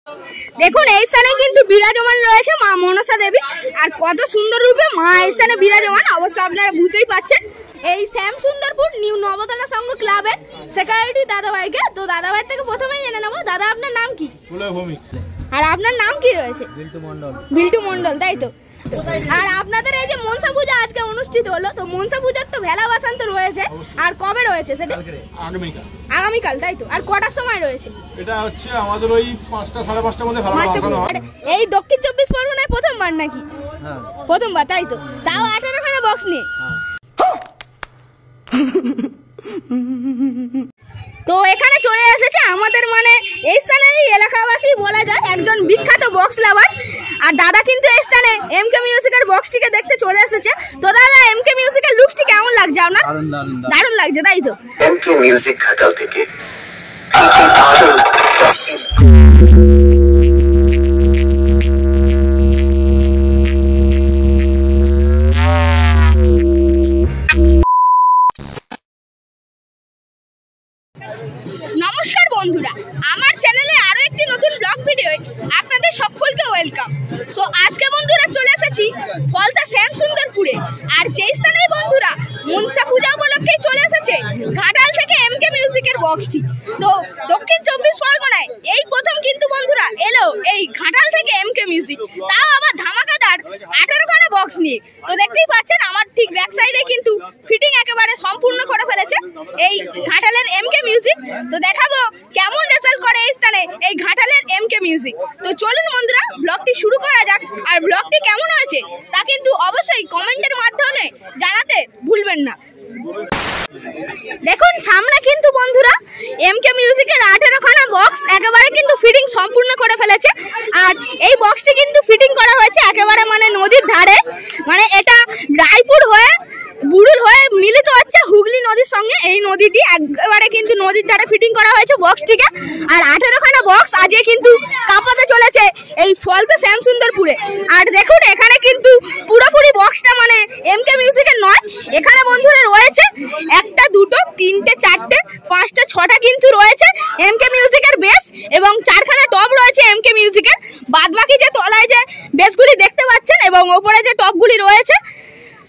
দেখুন এই স্থানে কিন্তু বিরাজমান রয়েছে মা মনসা দেবী, আর কত সুন্দর রূপে মা এই স্থানে বিরাজমান অবশ্য আপনারা বুঝতেই পারছেন। এই শ্যাম সুন্দরপুর নিউ নবতনা সংঘ ক্লাবের সেক্রেটারি দাদাভাইকে, তো দাদাভাই থেকে প্রথমেই জেনে নেবো, দাদা আপনার নাম কি? আর আপনার নাম কি রয়েছে? বিল্টু মন্ডল, তাই তো। আর আপনাদের এই যে মনসা পূজা আজকে অনুষ্ঠিত হলো, তো মনসা পূজার তো ভেলা বাসান তো রয়েছে, আর কবে রয়েছে সেটা? আগামীকাল, তাই তো। আর কটার সময় রয়েছে? এটা হচ্ছে আমাদের ওই 5টা 5:30টার মধ্যে ভেলা বাসানো হয়। এই দক্ষিণ 24 পরগনায় প্রথমবার নাকি? প্রথমবার, তাই তো। তাও 18খানা বক্স নিয়ে। তো এখানে চলে এসেছে আমাদের মানে এই স্থানের এলাকাবাসী বলা যায় একজন বিখ্যাত বক্স লাভার, আর দাদা কিন্তু এই স্থানে এমকে মিউজিকের বক্সটিকে দেখতে চলে এসেছে। তো দাদা এমকে মিউজিকের লুকসটি কেমন লাগছে আপনার? দারুণ লাগছে, তাই তো। এমকে মিউজিক ঘাটাল থেকে নমস্কার বন্ধুরা, আমার চ্যানেলে আরো একটি নতুন ব্লগ ভিডিও আপনাদের সকলকে ওয়েলকাম। সো আজকে বন্ধুরা চলে এসেছি ফলতা শ্যাম সুন্দরপুরে, আর যেই স্থানে বন্ধুরা মনসা পূজা উপলক্ষে চলে এসেছে ঘাটাল থেকে এমকে মিউজিকের বক্সটি। তো দক্ষিণ 24 পরগনায় এই প্রথম কিন্তু বন্ধুরা এলো এই ঘাটাল থেকে এমকে মিউজিক, তাও আবার ধামাকাদার 18খানা বক্স নিয়ে। তো দেখতেই পাচ্ছেন আমার ঠিক ব্যাক সাইডে কিন্তু ফিটিং একেবারে সম্পূর্ণ করে ফেলেছে এই ঘাটালের এমকে মিউজিক। তো দেখাবো কেমন রেজাল্ট করে এই স্থানে এই ঘাটালের এমকে মিউজিক। তো চলুন বন্ধুরা ব্লগটি শুরু করা যাক, আর ব্লগটি কেমন হয়েছে তা কিন্তু অবশ্যই কমেন্টের মাধ্যমে জানাতে ভুলবেন না। দেখুন সামনে কিন্তু বন্ধুরা এমকে মিউজিকের 18খানা বক্স একেবারে কিন্তু ফিটিং সম্পূর্ণ করে ফেলেছে, আর এই বক্সটি কিন্তু ফিটিং করা হয়েছে একেবারে মানে নদীর ধারে, মানে এটা রায়পুর হয়ে বুড়ুল হয়ে মিলিত হচ্ছে হুগলি নদীর সঙ্গে। এই নদীটি একেবারে কিন্তু নদীর ধারে ফিটিং করা হয়েছে বক্সটিকে, আর 18খানা বক্স আজকে কিন্তু কাঁপাতে চলেছে এই ফলতা শ্যাম সুন্দরপুরে। আর দেখুন এখানে কিন্তু পুরোপুরি বক্সটা মানে এমকে মিউজিকের নয়, এখানে বন্ধুরা রয়েছে 1টা 2টো 3টে 4টে 5টা 6টা কিন্তু রয়েছে এমকে মিউজিকের বেস, এবং 4খানা টপ রয়েছে এমকে মিউজিকের। বাদবাকি যে তলায় যে বেসগুলি দেখতে পাচ্ছেন এবং ওপরে যে টপগুলি রয়েছে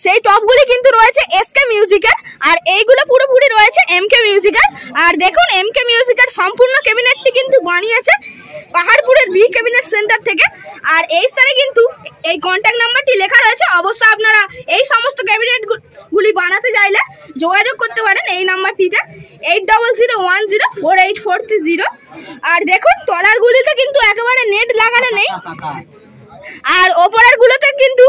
সেই টপগুলি কিন্তু রয়েছে এসকে মিউজিকের, আর এইগুলো পুরোপুরি রয়েছে এমকে মিউজিকের। আর দেখুন এমকে মিউজিকের সম্পূর্ণ ক্যাবিনেটটি কিন্তু বানিয়েছে পাহাড়পুরের বি ক্যাবিনেট সেন্টার থেকে, আর এই স্থানে কিন্তু এই কন্ট্যাক্ট নাম্বারটি লেখা রয়েছে। অবশ্য আপনারা এই সমস্ত ক্যাবিনেটগুলি বানাতে চাইলে যোগাযোগ করতে পারেন এই নাম্বারটিতে 8010104843। আর দেখুন তলারগুলিতে কিন্তু একেবারে নেট লাগানো নেই, আর ওপরের গুলোতে কিন্তু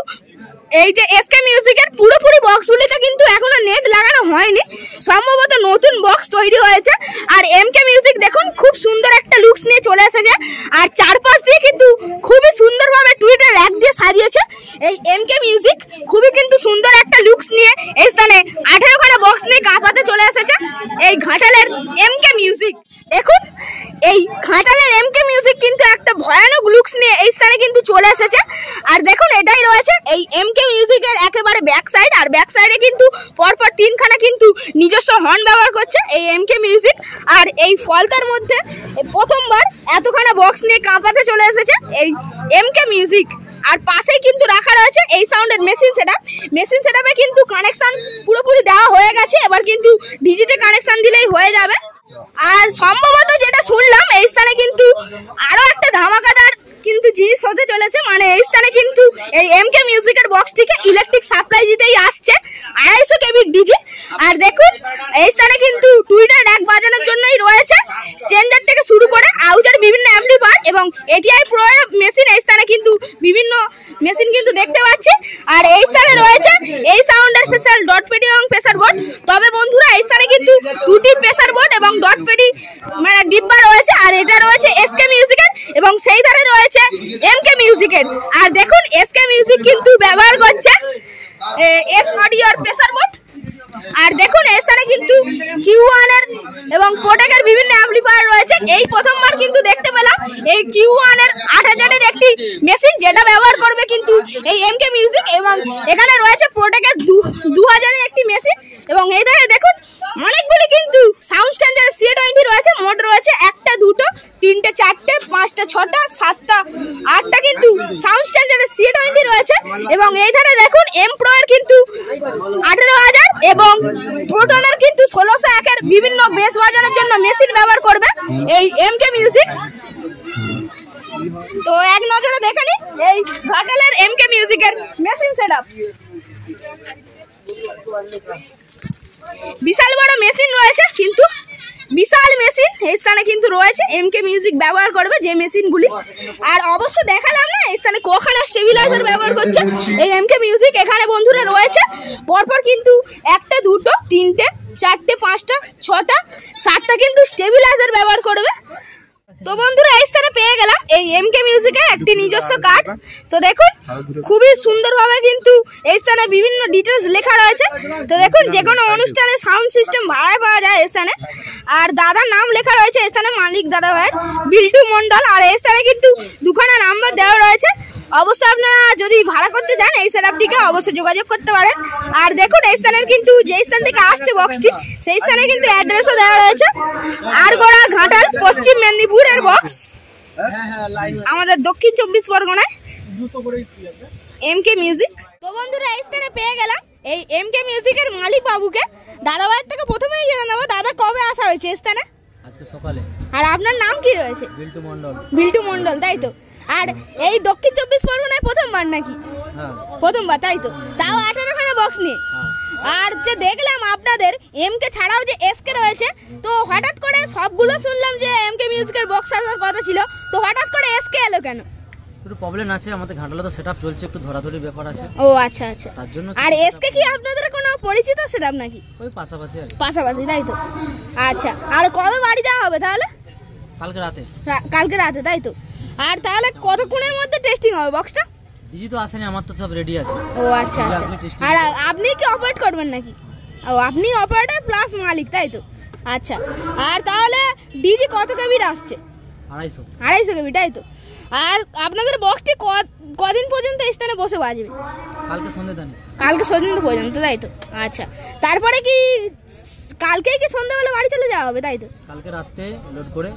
এই যে এসকে মিউজিকের পুরোপুরি বক্সগুলিতে কিন্তু এখনো নেট লাগানো হয়নি, সম্ভবত নতুন বক্স তৈরি হয়েছে। আর এমকে মিউজিক দেখুন খুব সুন্দর একটা লুকস নিয়ে চলে এসেছে, আর চারপাশ দিয়ে কিন্তু খুবই সুন্দরভাবে টুইটার র্যাক দিয়ে সাজিয়েছে এই এমকে মিউজিক। খুবই কিন্তু সুন্দর একটা লুকস নিয়ে এই স্থানে 18খানা বক্স নিয়ে কাঁপাতে চলে এসেছে এই ঘাটালের এমকে মিউজিক। দেখুন এই ঘাটালের এমকে মিউজিক কিন্তু একটা ভয়ানক লুকস নিয়ে এই স্থানে কিন্তু চলে এসেছে। আর দেখুন এটাই রয়েছে এই এমকে মিউজিকের একেবারে ব্যাক সাইড, আর ব্যাক সাইডে কিন্তু পরপর 3খানা কিন্তু নিজস্ব হর্ন ব্যবহার করছে এই এমকে মিউজিক। আর এই ফলতার মধ্যে প্রথমবার এতখানা বক্স নিয়ে কাঁপাতে চলে এসেছে এই এমকে মিউজিক। আর পাশেই কিন্তু রাখা রয়েছে এই সাউন্ডের মেশিন সেটআপে কিন্তু কানেকশন পুরোপুরি দেওয়া হয়ে গেছে, এবার কিন্তু ডিজিটাল কানেকশন দিলেই হয়ে যাবে। আর সম্ভবত যেটা শুনলাম এই স্থানে কিন্তু আরো একটা ধামাকাদার কিন্তু জিনিস হতে চলেছে, মানে এই স্থানে কিন্তু এই এমকে মিউজিকের বক্সটিকে ইলেকট্রিক সাপ্লাই দিতেই আসছে 250 কেভি ডিজি। আর দেখুন এই স্থানে কিন্তু টুইটার র্যাক বাজানোর জন্যই রয়েছে স্ট্যান্ডার্ড থেকে শুরু করে আউজার বিভিন্ন অ্যাম্পলিফায়ার এবং এটিআই প্রো মেশিন। এই স্থানে কিন্তু বিভিন্ন মেশিন কিন্তু দেখতে পাচ্ছি, আর এই স্থানে রয়েছে এই সাউন্ডের স্পেশাল ডট পেডি এবং প্রেসার বোর্ড। তবে বন্ধুরা এই স্থানে কিন্তু 2টি প্রেসার বোর্ড এবং ডট পেডি মানে ডিব্বা রয়েছে, আর এটা রয়েছে এসকে মিউজিকের এবং সেই ধারে রয়েছে এমকে মিউজিকের। আর দেখুন এসকে মিউজিক কিন্তু ব্যবহার করছে এস অডিওর প্রেসার বোর্ড। আর দেখুন এই স্থানে কিন্তু Q1 এর এবং প্রোটেকের বিভিন্ন অ্যাম্পলিফায়ার রয়েছে। এই প্রথমবার কিন্তু দেখতে পেলাম এই Q1 এর 8000 এর একটি মেশিন, যেটা ব্যবহার করবে কিন্তু এই MK মিউজিক, এবং এখানে রয়েছে প্রোটেকের 2000 এর একটি মেশিন। এবং এই দেখুন অনেকগুলি কিন্তু সাউন্ড স্ট্যান্ডার্ড C20 রয়েছে। মোট রয়েছে 1টা 2টো 3টে 4টে 5টা 6টা 7টা 8টা কিন্তু সাউন্ড স্ট্যান্ডার্ড C20 রয়েছে। এবং এই ধারে দেখুন M Pro এর কিন্তু 18000 এবং প্রোটনের কিন্তু 1601 এর বিভিন্ন বেস বাজানোর জন্য মেশিন ব্যবহার করবে এই MK মিউজিক। তো এক নজরে দেখে নি এই ঘাটালের MK মিউজিকের মেশিন সেটআপ। বিশাল বড় মেশিন রয়েছে, কিন্তু বিশাল মেশিন এই স্থানে কিন্তু রয়েছে। MK মিউজিক ব্যবহার করবে যে মেশিনগুলি। আর অবশ্য দেখালাম না এই স্থানে কখানা স্টেবিলাইজার ব্যবহার করছে এই MK মিউজিক। এখানে বন্ধুরা রয়েছে পরপর কিন্তু 1টা 2টো 3টে 4টে 5টা 6টা 7টা কিন্তু স্টেবিলাইজার ব্যবহার করবে। তো বন্ধুরা এই স্থানে পেয়ে গেলাম এই MK মিউজিকের একটি নিজস্ব কার্ড। তো দেখুন খুবই সুন্দরভাবে কিন্তু এই স্থানে বিভিন্ন ডিটেলস লেখা রয়েছে। তো দেখুন যে কোনো অনুষ্ঠানে সাউন্ড সিস্টেম ভাড়ায় পাওয়া যায় এই স্থানে। আর দাদার নাম লেখা রয়েছে এই স্থানে, মালিক দাদা ভাইয়ের বিল্টু মন্ডল। আর এই স্থানে কিন্তু দুখানা নাম্বার দেওয়া রয়েছে। অবশ্যই আপনারা যদি ভাড়া করতে চান এই সেটআপটিকে অবশ্যই যোগাযোগ করতে পারেন। আর দেখুন এই স্থানের কিন্তু যে স্থান থেকে আসছে বক্সটি সেই স্থানে কিন্তু অ্যাড্রেসও দেওয়া রয়েছে। আরগোড়া ঘাটাল পশ্চিম মেদিনীপুরের বক্স, আমাদের দক্ষিণ 24 পরগনায় MK মিউজিক। তো বন্ধুরা এই স্থানে পেয়ে গেলাম এই MK মিউজিকের মালিক বাবুকে। দাদা ভাইয়ের থেকে প্রথমেই জেনে নেবো দাদা কবে আসা হয়েছে এই স্থানে? আজকে সকালে। আর আপনার নাম কি রয়েছে? বিল্টু মন্ডল। বিল্টু মন্ডল, তাই তো? আর এই দক্ষিণ 24 পরগনায় প্রথমবার নাকি? হ্যাঁ প্রথমবার, তাই তো? তাও 18খানা বক্স নিয়ে। আর যে দেখলাম আপনাদের MK ছাড়াও যে SK রয়েছে, তো হঠাৎ করে সবগুলো শুনলাম যে MK মিউজিকের বক্স আসার কথা ছিল, তো হঠাৎ করে SK এলো কেন? একটু প্রবলেম আছে আমাদের ঘাটালে, তো সেটআপ চলছে, একটু ধরাধরি ব্যাপার আছে। ও আচ্ছা আচ্ছা। তার জন্য। আর SK কি আপনাদের কোনো পরিচিত সেটআপ নাকি? ওই পাশাপাশি আর পাশাপাশি, তাই তো? আচ্ছা। আর কবে বাড়ি যাওয়া হবে তাহলে? কালকে রাতে। কালকে রাতে, তাই তো? আর তাহলে কতক্ষণের মধ্যে টেস্টিং হবে বক্সটা? ডিজি তো আসেনি, আমার তো সব রেডি আছে। ও আচ্ছা আচ্ছা। আর আপনি কি অপারেট করবেন নাকি? ও আপনি অপারেটর প্লাস মালিক, তাই তো? আচ্ছা। আর তাহলে ডিজি কত কেবির আসছে? 250 কেবি, তাই তো? আর আপনাদের বক্সটি কদিন পর্যন্ত এই স্থানে বসে বাজবে? কালকে সন্ধ্যে। কালকে সন্ধ্যে পর্যন্ত, তাই তো? আচ্ছা। তারপরে কি কালকেই কি সন্ধ্যাবেলা বাড়ি চলে যাওয়া হবে, তাই তো? কালকে রাতে লোড করে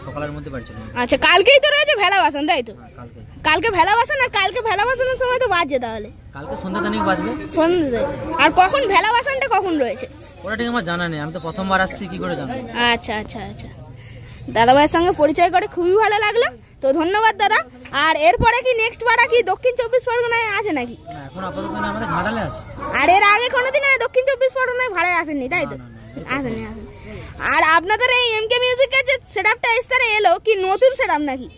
সকালের মধ্যে বাড়ি চলে যাবে। আচ্ছা। কালকেই তো রয়েছে ভেলা বাসন, তাই তো? কালকে ভেলা বাসন। আর কালকে ভেলা বাসনের সময় তো বাজছে তাহলে? কালকে সন্ধ্যে বাজবে। সন্ধ্যে। আর কখন ভেলা বাসনটা কখন রয়েছে? ওটা ঠিক আমার জানা নেই, আমি তো প্রথমবার আসছি, কি করে জানবো? আচ্ছা আচ্ছা আচ্ছা। দাদা ভাইয়ের সঙ্গে পরিচয় করে খুবই ভালো লাগলো, তো ধন্যবাদ দাদা। আর এরপরে কি নেক্সট ভাড়া কি দক্ষিণ 24 পরগনায় আছে নাকি? এখন আপাতত আমাদের ঘাটালে আছে। আর এর আগে কোনোদিন দক্ষিণ 24 পরগনায় ভাড়ায় আসেননি, তাই তো? আসেনি। আর আপনাদের এই MK মিউজিকের যে সেটআপটা স্থানে এলো কি নতুন সেটআপ নাকি?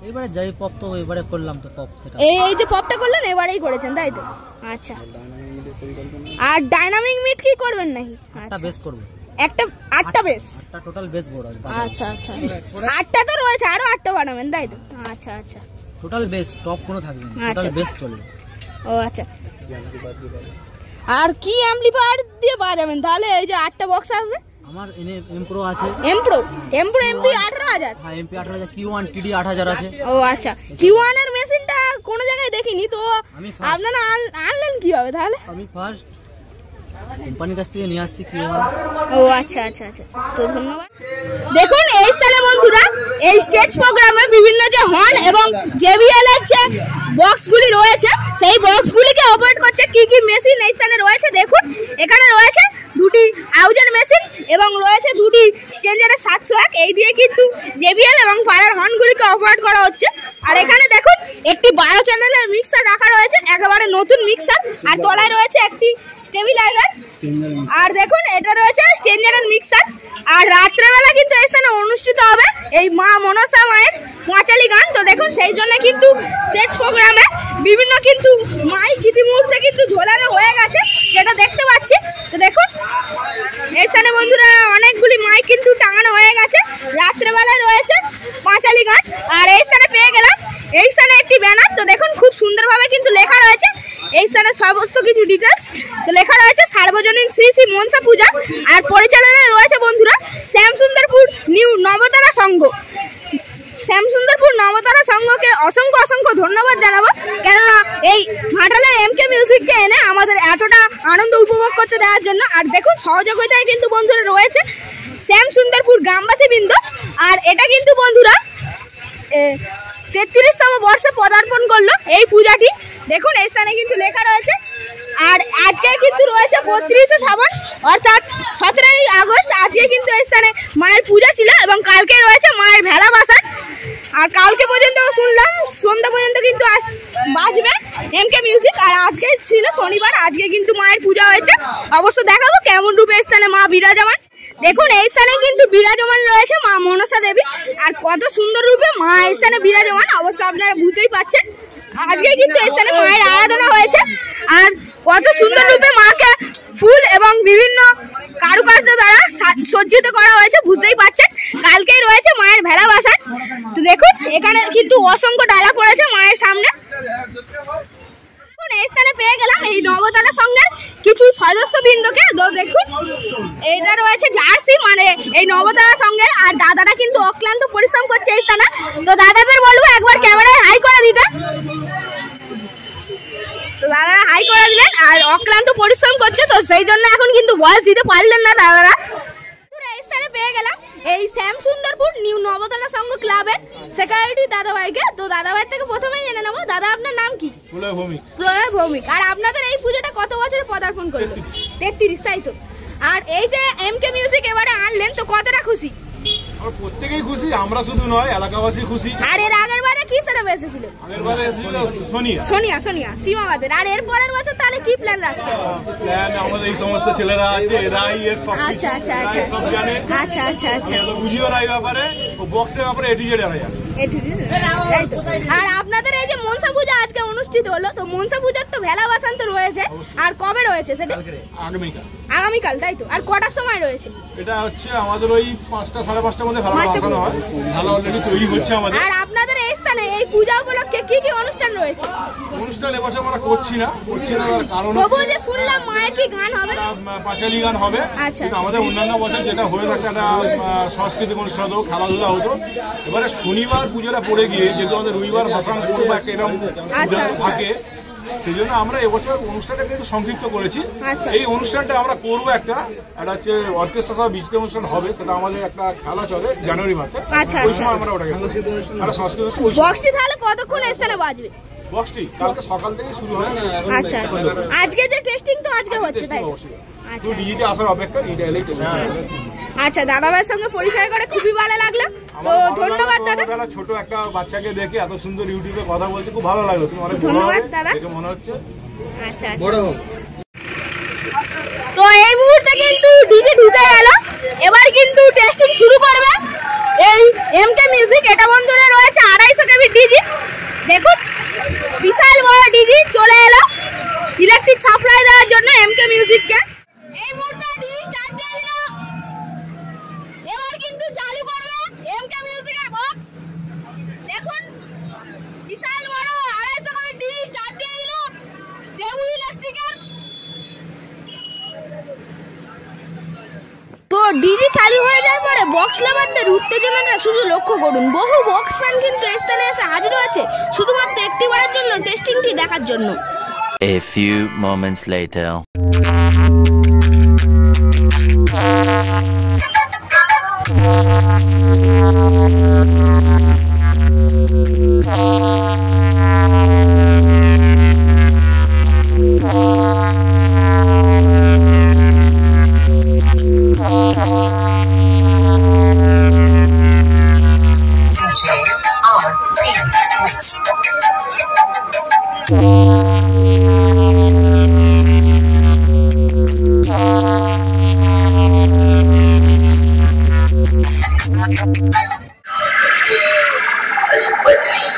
এবারে যাই পপ তো এবারে করলাম, তো পপ সেটআপ। এই যে পপটা করলেন এবারেই করেছেন, তাই তো? আচ্ছা। আর ডাইনামিক মিট কি করবেন নাকি? একটা বেস করব। একটা 8টা বেস? 8টা টোটাল বেস বোর্ড আছে। আচ্ছা আচ্ছা। 8টা তো রয়েছে, আরো 8টা বানাবেন, তাই তো? আচ্ছা আচ্ছা। টোটাল বেস, টপ কোনো থাকবে না, টোটাল বেস চলবে। ও আচ্ছা। আর কি অ্যাম্পলিফায়ার দিয়ে বাজাবেন তাহলে এই যে 8টা বক্স আসবে? আমার M Pro আছে। M Pro MP 18000? হ্যাঁ MP 18000, Q1 TD 8000 আছে। ও আচ্ছা। Q1 এর মেশিনটা কোন জায়গায় দেখিনি তো, আপনারা আনলেন কিভাবে তাহলে? আমি ফার্স্ট কোম্পানির কাছ থেকে নিয়ে আসছি Q1। ও আচ্ছা আচ্ছা আচ্ছা। তো ধন্যবাদ। দেখুন এই স্থানে বন্ধুরা এই স্টেজ প্রোগ্রামে বিভিন্ন যে হর্ন এবং JBL এর যে বক্সগুলি রয়েছে সেই বক্সগুলিকে অপারেট করছে কি কি মেশিন এই স্থানে রয়েছে। দেখুন এখানে রয়েছে দুটি আউজার মেশিন এবং রয়েছে দুটি স্ট্রেঞ্জারের 701। এই দিয়ে কিন্তু JBL এবং পাড়ার হর্নগুলিকে অপারেট করা হচ্ছে। আর এখানে দেখুন একটি 12 চ্যানেলের মিক্সার রাখা রয়েছে, একেবারে নতুন মিক্সার। আর তলায় রয়েছে একটি স্টেবিলাইজার। আর দেখুন এটা রয়েছে স্ট্রেঞ্জারের মিক্সার। আর রাত্রেবেলা কিন্তু এই স্থানে অনুষ্ঠিত হবে এই মা মনসা মায়ের পাঁচালি গান। তো দেখুন সেই জন্য কিন্তু স্টেজ প্রোগ্রামে বিভিন্ন কিন্তু মাইক ইতিমধ্যে কিন্তু ঝোলানো হয়ে গেছে, যেটা দেখতে পাচ্ছি। তো দেখুন এই স্থানে বন্ধুরা অনেকগুলি মাইক কিন্তু টাঙানো হয়ে গেছে। রাত্রেবেলায় রয়েছে পাঁচালি গান। আর এই স্থানে পেয়ে গেলাম এই স্থানে একটি ব্যানার। তো দেখুন খুব সুন্দরভাবে কিন্তু লেখা রয়েছে এই স্থানের সমস্ত কিছু ডিটেলস। তো লেখা রয়েছে সার্বজনীন শ্রী শ্রী মনসা পূজা, আর পরিচালনায় রয়েছে বন্ধুরা শ্যামসুন্দরপুর নিউ নবতারা সংঘ। শ্যামসুন্দরপুর নবতারা সংঘকে অসংখ্য অসংখ্য ধন্যবাদ জানাবো, কেননা এই ঘাটালের MK মিউজিককে এনে আমাদের এতটা আনন্দ উপভোগ করতে দেওয়ার জন্য। আর দেখুন সহযোগিতায় কিন্তু বন্ধুরা রয়েছে শ্যামসুন্দরপুর গ্রামবাসী বৃন্দ। আর এটা কিন্তু বন্ধুরা 33তম বর্ষে পদার্পণ করলো এই পূজাটি। দেখুন এই স্থানে কিন্তু লেখা রয়েছে। আর আজকে কিন্তু রয়েছে 32শে শ্রাবণ অর্থাৎ 17ই আগস্ট। আজকে কিন্তু এই স্থানে মায়ের পূজা ছিল এবং কালকে রয়েছে মায়ের ভেলা ভাসান। আর কালকে পর্যন্ত শুনলাম সন্ধ্যা পর্যন্ত কিন্তু বাজবে MK মিউজিক। আর আজকে ছিল শনিবার, আজকে কিন্তু মায়ের পূজা হয়েছে। অবশ্য দেখাবো কেমন রূপে স্থানে মা বিরাজমান। দেখুন এই স্থানে কিন্তু বিরাজমান রয়েছে মা মনসা দেবী, আর কত সুন্দর রূপে মা এই স্থানে বিরাজমান অবশ্য আপনারা বুঝতেই পারছেন। আজকে কিন্তু এই স্থানে মায়ের আরাধনা হয়েছে, আর কত সুন্দর রূপে মাকে ফুল এবং বিভিন্ন কারুকার্য দ্বারা সজ্জিত করা হয়েছে বুঝতেই পারছেন। কালকেই রয়েছে মায়ের ভেলা ভাসান। তো দেখুন এখানে কিন্তু অসংখ্য ডালা পড়েছে মায়ের সামনে। এই স্থানে পেয়ে গেলাম এই নবতারা সংঘের কিছু সদস্যবৃন্দকে। তো দেখুন এইটা রয়েছে জার্সি, মানে এই নবতারা সংঘের। আর দাদারা কিন্তু অক্লান্ত পরিশ্রম করছে এই স্থানে। তো দাদাদের বলবো একবার ক্যামেরায় হাই করে দিতে। তো দাদারা হাই করে দিলেন, আর অক্লান্ত পরিশ্রম করছে, তো সেই জন্য এখন কিন্তু বয়স দিতে পারলেন না দাদারা। এই স্থানে পেয়ে গেলাম এই শ্যামসুন্দরপুর নিউ নবতারা সংঘ ক্লাবের সেক্রেটারি দাদাভাইকে। তো দাদাভাই থেকে প্রথমেই জেনে নেবো, দাদা আপনার নাম কি? প্রলয় ভৌমিক। আর আপনাদের এই পুজোটা কত বছরে পদার্পণ করলো? 33, তাই তো? আর এই যে MK মিউজিক এবারে আনলেন, তো কতটা খুশি? প্রত্যেকেই খুশি, আমরা শুধু নয় এলাকাবাসী খুশি। আর এর আগের বারে কি সেটা এসেছিল? আগেরবারে এসেছিল সোনিয়া সীমাবাদের। আর এর পরের বছর তাহলে কি প্ল্যান রাখছে? প্ল্যান আমাদের এই সমস্ত ছেলেরা আছে, এরাই এর সব আচ্ছা আচ্ছা আচ্ছা সব জানে। আচ্ছা আচ্ছা আচ্ছা বুঝিও না এই ব্যাপারে, ও বক্সের ব্যাপারে এটিজেড এরা জানে। আর আপনাদের এই যে মনসা পূজা আজকে অনুষ্ঠিত হলো, তো মনসা পূজার তো ভেলা ভাসান তো রয়েছে, আর কবে রয়েছে সেটা? আগামীকাল, তাই তো? আর কটার সময় রয়েছে? এটা হচ্ছে আমাদের ওই 5টা 5:30টার মধ্যে ভেলা ভাসানো হয়। ভেলা অলরেডি তৈরি হচ্ছে আমাদের। আর আপনাদের এই স্থানে এই পূজা উপলক্ষে কি কি অনুষ্ঠান রয়েছে? অনুষ্ঠান এবছর আমরা করছি না কারণ তবুও যে শুনলাম মায়ের কি গান হবে? পাঁচালি গান হবে। কিন্তু আমাদের অন্যান্য বছর যেটা হয়ে থাকে একটা সাংস্কৃতিক অনুষ্ঠান হতো, খেলাধুলা হতো। এবারে শনিবার পুজোটা পড়ে গিয়ে যেহেতু আমাদের রবিবার ভাসান করবো একটা এরকম থাকে, সেই জন্য আমরা এবছর অনুষ্ঠানটাকে একটু সংক্ষিপ্ত করেছি। এই অনুষ্ঠানটা আমরা করবো একটা হচ্ছে অর্কেস্ট্রা সহ বিচিত্র অনুষ্ঠান হবে, সেটা আমাদের একটা খেলা চলে জানুয়ারি মাসে। ওই সময় আমরা ওটাকে সাংস্কৃতিক অনুষ্ঠান। বক্সটি তাহলে কতক্ষণ স্থানে বাজবে? বক্সটি কালকে সকাল থেকে শুরু হয়। আচ্ছা আজকে যে টেস্টিং তো আজকে হচ্ছে, তাই? আচ্ছা ডিজিটে আসার অপেক্ষা, ডিজিটে এলেই টেস্টিং। আচ্ছা দাদাভাইয়ের সঙ্গে পরিচয় করে খুবই ভালো লাগলো। তো ধন্যবাদ দাদা। ছোট একটা বাচ্চাকে দেখে এত সুন্দর ইউটিউবে কথা বলছে, খুব ভালো লাগলো। তুমি অনেক ধন্যবাদ দাদা, দেখে মনে হচ্ছে। আচ্ছা তো এই মুহূর্তে কিন্তু ডিজে ঢুকে গেল, এবার কিন্তু টেস্টিং শুরু করবে এই MK মিউজিক। এটা বন্ধুরা রয়েছে 250 কেবি ডিজি। দেখুন বিশাল বড় ডিজি চলে এলো ইলেকট্রিক সাপ্লাই দেওয়ার জন্য MK মিউজিককে। এই মুহূর্তে ডিজি স্টার্ট দিয়ে দিল, এবার কিন্তু চালু করবে MK মিউজিকের বক্স। দেখুন বিশাল বড় 250 কেবি ডিজি স্টার্ট দিয়ে দিল দেবু ইলেকট্রিকের। তো ডিজি চালু হয়ে যাওয়ার পরে বক্স লাভারদের উত্তেজনাটা শুধু লক্ষ্য করুন। বহু বক্স ফ্যান কিন্তু এই স্থানে এসে হাজির হয়েছে শুধুমাত্র একটিবারের জন্য টেস্টিংটি দেখার জন্য। A few moments later.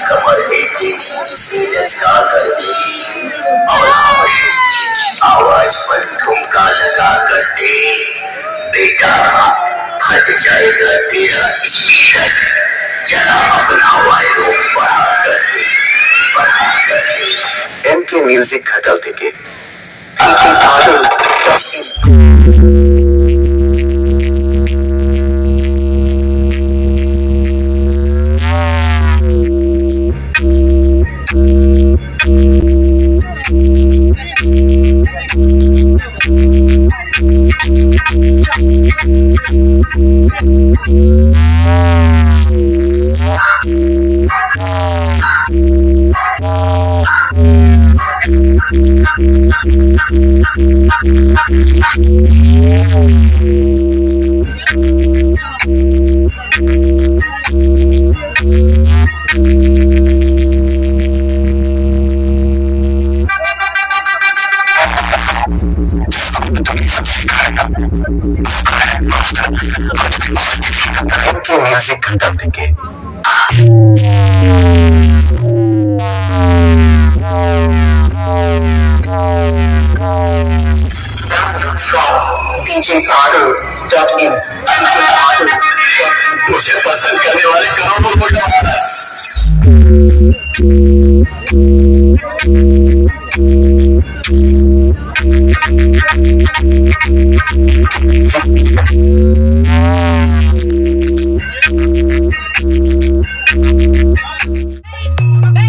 कमर में तेरी से लचका कर दे और आवाज पर ठुमका लगा कर दे। बेटा फट जाएगा तेरा स्पीकर, जरा अपना वॉल्यूम बढ़ा कर दे। MK মিউজিক ঘাটাল থেকে মিউজিক ঘাটাল থেকে DJAuto.in मुझे पसंद करने वाले करोड़ों को Hey!